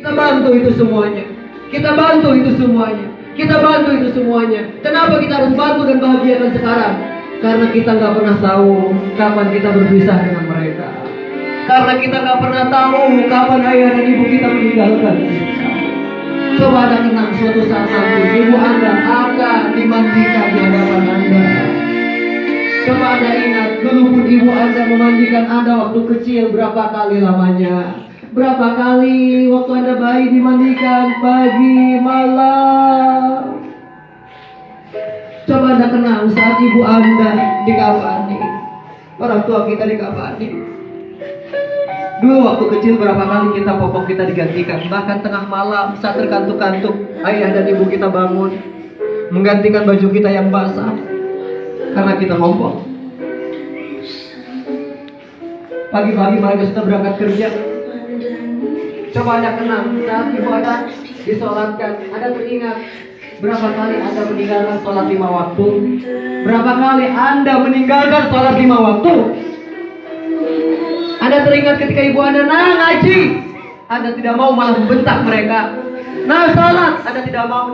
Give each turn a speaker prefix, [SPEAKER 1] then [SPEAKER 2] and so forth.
[SPEAKER 1] Kita bantu itu semuanya. Kita bantu itu semuanya. Kita bantu itu semuanya. Kenapa kita harus bantu dan bahagiakan sekarang? Karena kita nggak pernah tahu kapan kita berpisah dengan mereka. Karena kita nggak pernah tahu kapan ayah dan ibu kita meninggalkan kita. Coba Anda kenang suatu saat nanti ibu Anda akan dimandikan di hadapan Anda. Coba Anda ingat dulu pun ibu Anda memandikan Anda waktu kecil berapa kali lamanya. Berapa kali waktu Anda bayi dimandikan pagi, malam. Coba Anda kenang saat ibu Anda dikafani. Orang tua kita dikafani. Dulu waktu kecil berapa kali kita popok kita digantikan. Bahkan tengah malam saat terkantuk-kantuk ayah dan ibu kita bangun menggantikan baju kita yang basah karena kita ngomong. Pagi-pagi mereka sudah berangkat kerja. Coba Anda kenang saat ibu Anda disolatkan, Anda teringat berapa kali Anda meninggalkan sholat 5 waktu? Berapa kali Anda meninggalkan sholat 5 waktu? Anda teringat ketika ibu Anda ngaji, Anda tidak mau, malah membentak mereka. Sholat, Anda tidak mau.